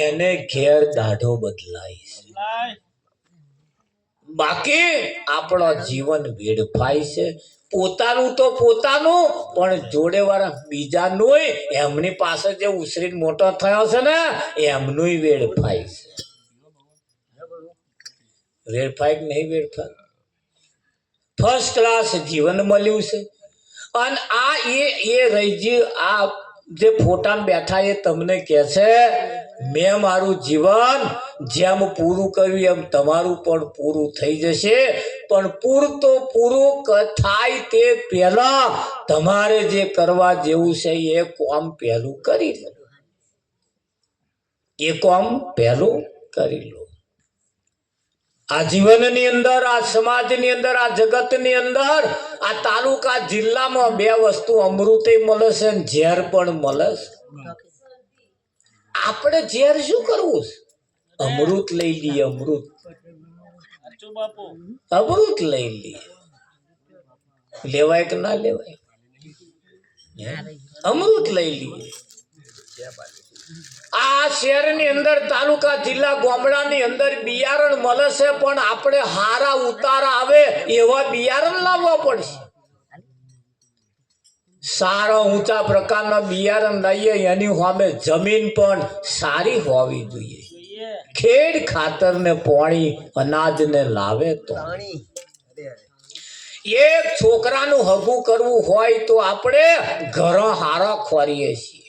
એને ઘેર દાઢો બદલાય છે, બાકી આપણો જીવન વેડફાય છે. પોતાનું તો પોતાનું, પણ જોડે વાળા બીજાનું એમની પાસે જે ઉછરીને મોટો થયો છે ને એમનું વેડફાય છે. વેડફાય કે નહીં વેડફાય? ફર્સ્ટ ક્લાસ જીવન મળ્યું છે. અને આ એ રહીજી આ જે ફોટામાં બેઠા એ તમને કહે છે મેં મારું જીવન જેમ પૂરું કર્યું એમ તમારું પણ પૂરું થઈ જશે, પણ પૂરું થાય તે પહેલા તમારે જે કરવા જેવું છે એ કામ પહેલું કરી લો. એ કામ પહેલું કરી લો. આ જીવનની અંદર, આ સમાજની અંદર, આ જગતની અંદર, આ તાલુકા જિલ્લામાં બે વસ્તુ અમૃતે મળે છે અને ઝેર પણ મળે છે. આપણે ઝેર શું કરવું છે? અમૃત લઈ લઈએ. અમૃત લઈ લઈએ. લેવાય કે ના લેવાય? અમૃત લઈ લઈએ. આ શહેરની અંદર, તાલુકા જિલ્લા ગામડાની અંદર બિયારણ મળે છે, પણ આપણે હારા ઉતારા આવે એવા બિયારણ લાવવા પડશે. સારા ઊંચા પ્રકારના બિયારણ લઈએ એની સામે જમીન પણ સારી હોવી જોઈએ. ખેડ ખાતર ને પાણી અનાજને લાવે તો. એક છોકરાનું હગું કરવું હોય તો આપણે ઘર હારા ખોરીએ છીએ.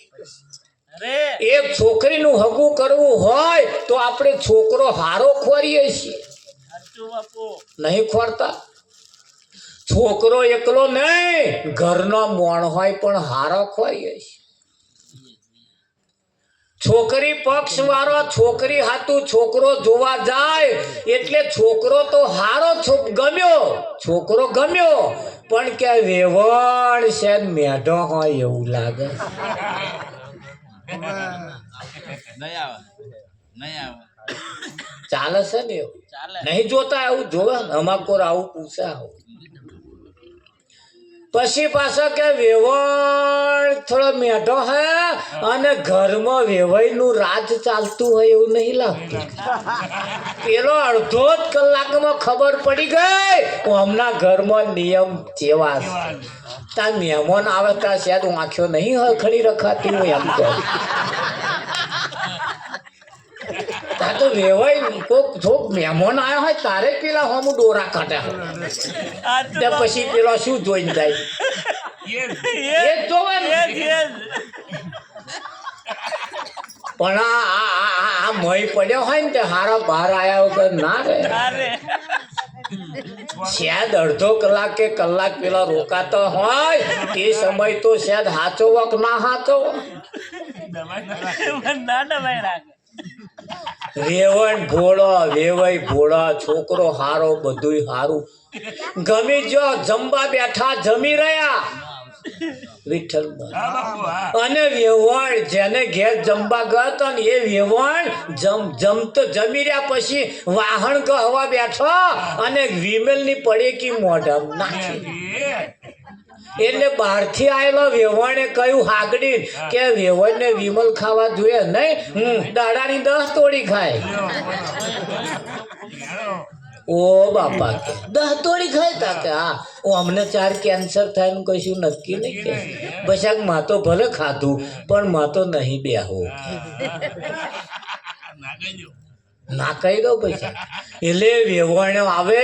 એક છોકરીનું હગું કરવું હોય તો આપણે છોકરો હારો ખોરીએ છીએ. નહીં ખોરતા? છોકરો એકલો નહીં, ઘરનો મોણ હોય પણ હારો ખોરીએ છીએ. છોકરી પક્ષ વાળો છોકરી હાતું છોકરો જોવા જાય એટલે છોકરો તો હારો ગમ્યો, છોકરો ગમ્યો, પણ કે વેવણ છે મેઢો હોય એવું લાગે. ચાલે છે ને એવું? નહીં જોતા? એવું જોવે અમાકોર આવું પૂછે. આવું પછી પાછા કે વેવણ થોડો મેઢો હે અને ઘરમાં વેવાઈ નું રાજ ચાલતું હોય એવું નહીં લાગતું. પેલો અડધો જ કલાકમાં ખબર પડી ગઈ હમણાં ઘરમાં નિયમ જેવા છે. ત્યાં મહેમાન આવે ત્યાં શાયદ આંખો નહીં હખડી રખાતી હોય. એમ તો વેવાય કોક મહેમાન આવ્યો હોય તારે પેલા હમ ડોરા કાઢ્યા પછી પેલો શું જોઈને જાય? એ જોવે ને. પણ આ મય પડ્યો હોય ને તે હારા બહાર આવ્યા વગર ના રહે. શાયદ અડધો કલાક કે કલાક પેલા રોકાતો હોય તે સમય તો શાયદ હાચો વક ના હાચો વેવણ ભોળો, વેવાઈ ભોળા, છોકરો હારો, બધું હારું. ગમી જો જમવા બેઠા જમી રહ્યા વિઠ્ઠલ અને વેવણ જેને ઘેર જમવા ગયો ને એ વેવણ જમી રહ્યા પછી વાહણ કહવા બેઠો અને વિમલની પડેકી મોઢામાં નાખી. એટલે બહારથી આવેલો વેવણે કહ્યું હાગડી કે વેવણ ને વિમલ ખાવા જોઈએ નહીં, દાડાની 10 તોડી ખાય. ઓ બાપા કે 10 તોડી ખાય તા કે હા અમને 4 કેન્સર થાય ને કશું નક્કી નહીં કે બસાક માં તો ભલે ખાધું પણ માં તો નહીં બેહો ના કહી દો પૈસા. એટલે વેવણ આવે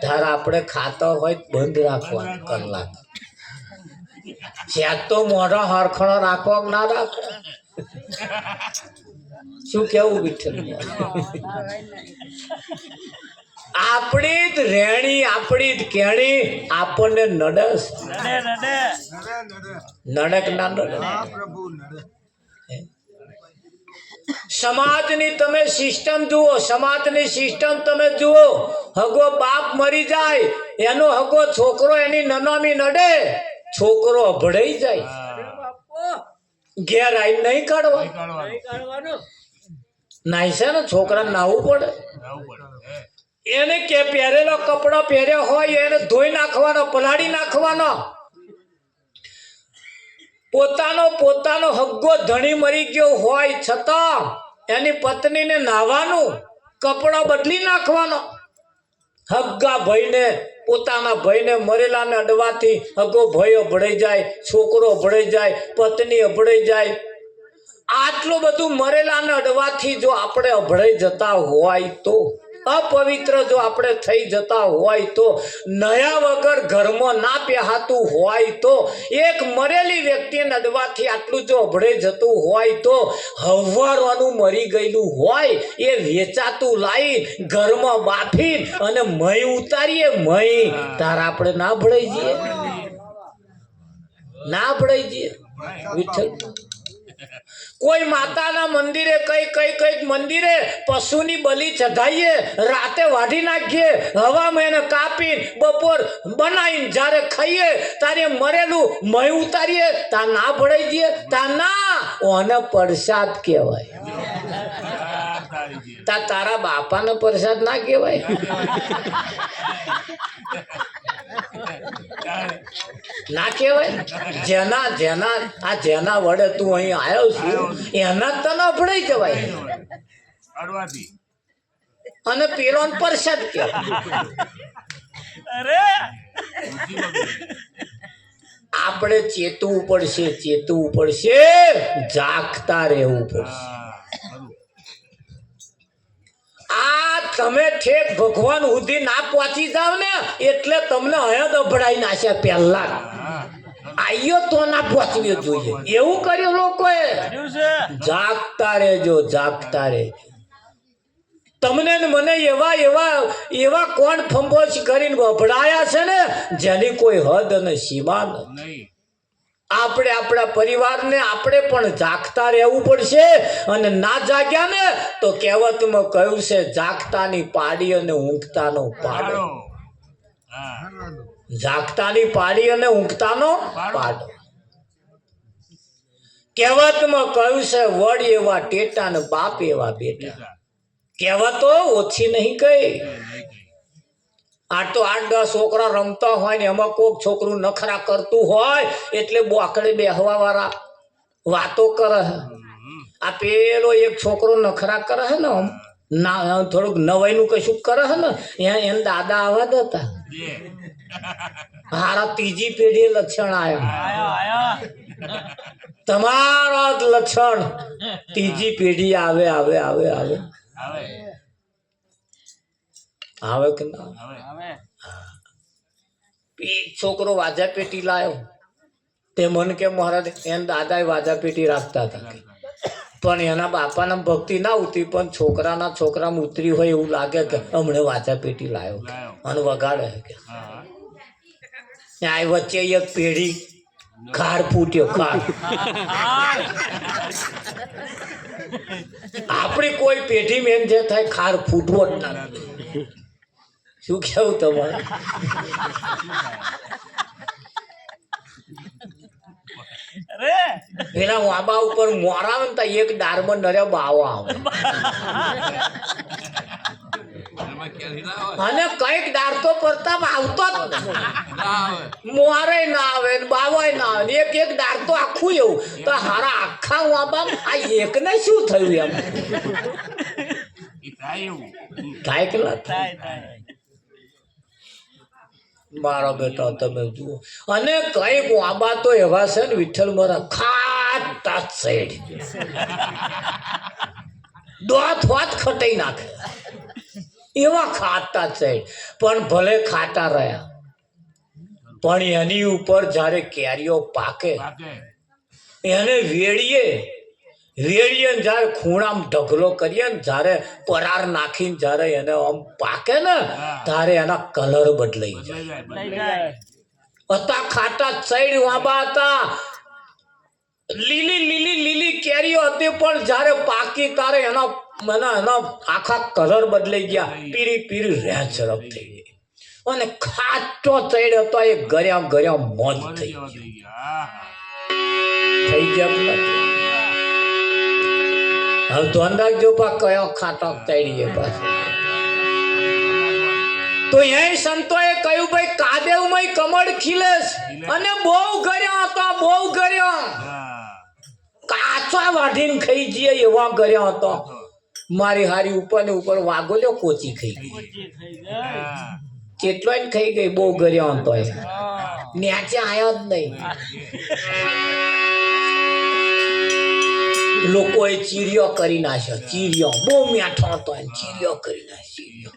તાર આપણે ખાતા હોય બંધ રાખવાનું કલાક. જ્યાં તો મોઢો હરખણો રાખવો ના રાખો. શું કેવું વિઠ્ઠલ? આપણી જ રેણી, આપણી જ કેણી આપણને નડસ. નડક ના નડે? સમાજની તમે સિસ્ટમ જુઓ, સમાજની સિસ્ટમ તમે જુઓ. હગો બાપ મરી જાય એનો હગો છોકરો એની નનામી નડે, છોકરો અભડાઈ જાય. ઘેર આઈ નહીં કાઢવાનું નાઈ છે ને છોકરા નાવું પડે. એને કે પહેરેલો કપડો પહેર્યો હોય એને ધોઈ નાખવાનો, પલાળી નાખવાનો. પોતાનો હગ્ગો ધણી મરી ગયો હોય છતાં એની પત્નીને નાહવાનું, કપડા બદલી નાખવાનો. હગ્ગા ભાઈને, પોતાના ભાઈને મરેલાને અડવાથી હગો ભાઈ અભડાઈ જાય, છોકરો અભડાઈ જાય, પત્ની અભડાઈ જાય. આટલું બધું મરેલાને અડવાથી જો આપણે અભડાઈ જતા હોય તો, અપવિત્ર જો આપણે થઈ જતા હોય તો, નયા વગર ઘરમાં ના પહેરાતું હોય તો, એક મરેલી વ્યક્તિને અડવાથી આટલું જો અભડાઈ જતું હોય તો, હવારવાનું મરી ગયેલું હોય એ વેચાતું લાવી ઘરમાં બાફી અને મહી ઉતારીએ, મહી તારા આપણે ના અભડાઈ જઈએ, ના અભડાઈ જઈએ. વિઠ્ઠલ કોઈ માતાના મંદિરે કઈક મંદિરે પશુની બલિ ચઢાઈએ, રાતે વાઢી નાખીએ, હવામાં એને કાપી બપોર બનાવીને જ્યારે ખાઈએ તારે મરેલું મહી ઉતારીએ, તા ના ભળાઈ જઈએ, તા ના ઓને પ્રસાદ કહેવાય. તારા બાપાને પ્રસાદ ના કહેવાય. ના કહેવાય. જેના વડે તું અહીં આવ્યો છું એના તને અભડાઈ જવાય અને પેલો પ્રસાદ કહેવાય. આપણે ચેતવું પડશે, જાગતા રહેવું પડશે. આ તમે ઠેક ભગવાન સુધી ના પહોંચી જાવ ને એટલે તમને હયદ અભડાઈ નાખ્યા. પહેલા આયો તો ના પહોંચવી જોઈએ, એવું કર્યું લોકોએ. જાગતા રહેજો. તમને ને મને એવા કોણ ફંબોશ કરીને વભડાયા છે ને જેની કોઈ હદ અને સીમા નથી. આપણે આપણા પરિવારને આપણે પણ જાગતા રહેવું પડશે. અને ના જાગ્યા ને તો કહેવતમાં કહ્યું છે, જાગતાની પાડી અને ઊંઘતાનો પાડો. જાગતાની પાડી અને ઊંઘતાનો પાડો. કહેવતમાં કહ્યું છે, વડ એવા ટેટા ને બાપ એવા બેટા. કહેવતો ઓછી નહીં કઈ. આ તો 8-10 છોકરા રમતા હોય ને એમાં કોઈક છોકરું નખરા કરતું હોય એટલે બોકડે બેહવા વાળા વાતો કરે. આ પેલો એક છોકરો નખરા કરે છે ને, ના થોડુંક નવાઈનું કશું કરે છે ને, એને દાદા આવા જ હતા. હારા 3જી પેઢી લક્ષણ આવ્યા. તમારા જ લક્ષણ 3જી પેઢી આવે કે ના આવે. છોકરો વાજા પેટી લાયો તે મને કે મહારાજ એને દાદા વાજા પેટી રાખતા હતા, પણ એના બાપાના ભક્તિ ના ઉતરી, પણ છોકરામાં ઉતરી હોય એવું લાગે કે હમણે વાજા પેટી લાયો અને વગાડે કે. આ વચ્ચે એક પેઢી ખાર ફૂટ્યો. આપણી કોઈ પેઢી મેં જે થાય ખાર ફૂટવો જ ના. શું કેવું તમારે? પેલા વાબા ઉપર મોરા આવે ને એક ડારમાં નર્યા બાવા આવે અને કઈક ડાર તો પ્રતાપ આવતો જ મોરે ના આવે બાવાય ના આવે. એક ડાર તો આખું એવું તો હારા આખા વાબા આ એક ને શું થયું એમ થાય કે થાય. મારા બેટા તમે જુઓ, અને કઈક વાબા તો એવા છે ને વિઠ્ઠલ મારા ખાટા સાઈડ દોત હોત ખટાઈ નાખે એવા ખાટા સાઈડ. પણ ભલે ખાટા રહ્યા પણ એની ઉપર જયારે કેરીઓ પાકે એને વેળીએ જયારે ખૂણામ ઢગલો કરીએ ને, જયારે પરાર નાખીને જયારે એને આમ પાકે ને ત્યારે એના કલર બદલાઈ જાય. હતા ખાટા સાઈડ વાબા હતા, લીલી કેરીઓ હતી, પણ જયારે પાકી ત્યારે એના આખા કલર બદલાઈ ગયા, પીરી રેહ ઝડપ થઈ ગઈ. અને ખાટો સાઈડ હતો એ ગર્યા મોજ થઈ ગયા. હવે ધ્યાન રાખજો પા કયો ખાટો તૈડીએ પાછો. તો અહીં સંતોએ કહ્યું ભાઈ કાદેવમાં કમળ ખીલે અને બહુ ગર્યા હતા, બહુ ગર્યા. કાચ હાચા વાઢીને ખાઈ જઈએ એવા કર્યા હતો મારી હારી ઉપર ને ઉપર વાગોલ્યો કોચી ખાઈ ગઈ કેટલો ખાઈ ગઈ બહુ કર્યા હતો ન્યાચે આયો જ નહીં લોકોએ ચીરિયો કરી નાખ્યો ચીરિયો બહુ મીઠો હતો ચીરિયો કરી નાખ્યો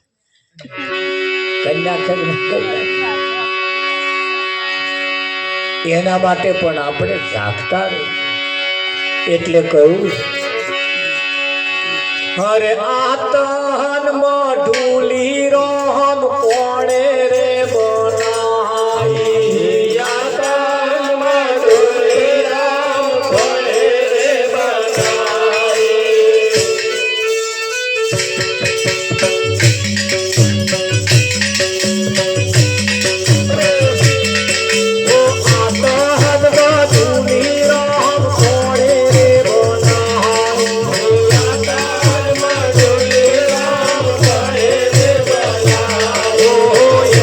એના માટે પણ આપણે જાગતા રહે એટલે કહ્યું અરે આતન મઢુલી રોમ કોણે રે બનાઈ આતન મઢુલી રોમ કોણે રે બનાઈ Oh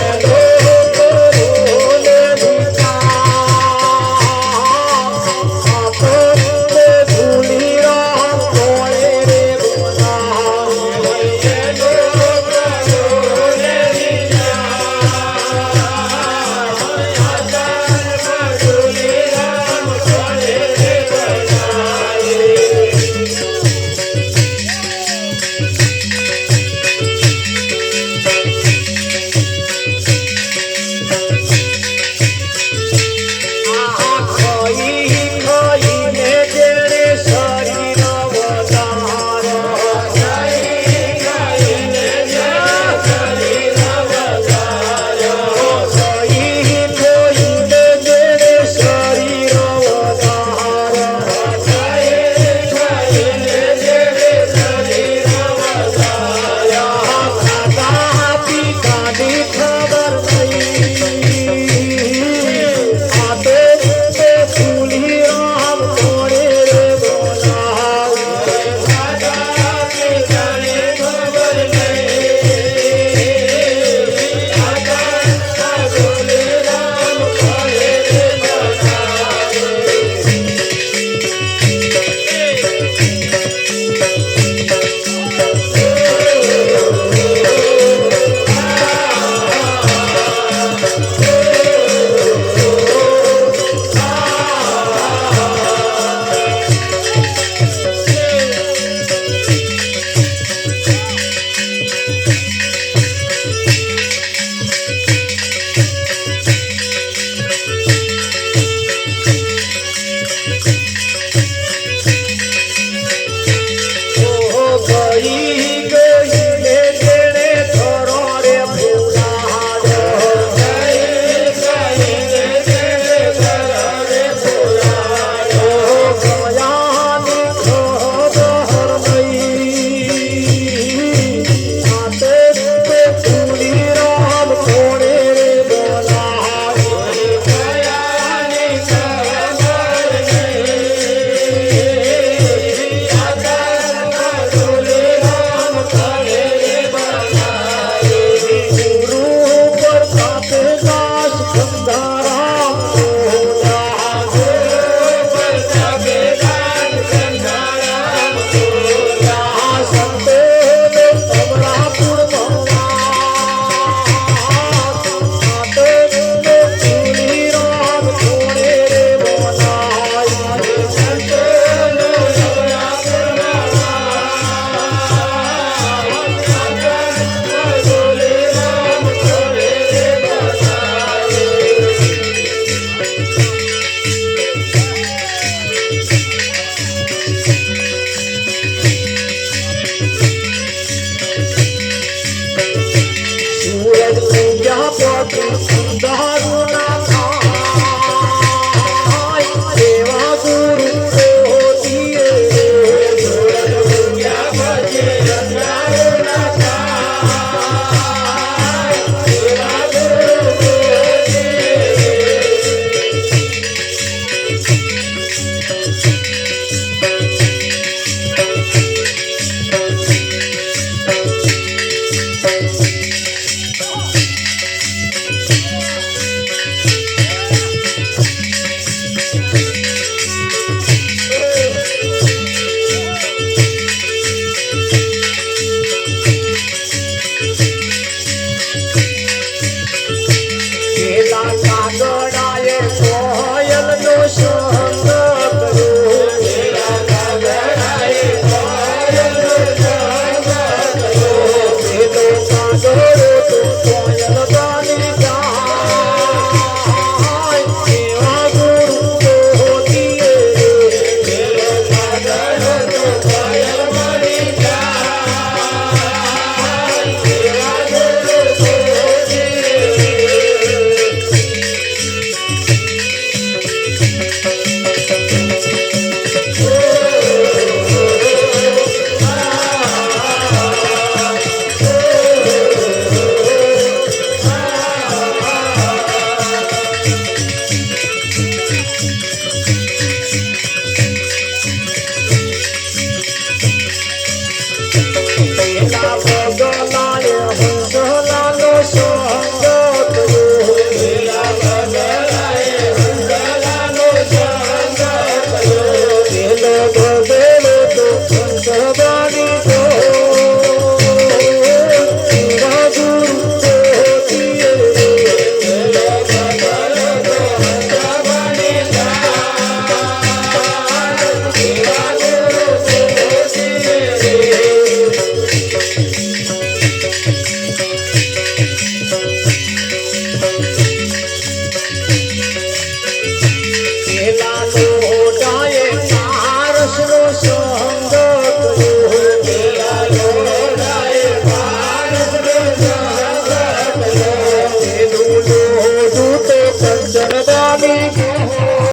પેલા ભોગો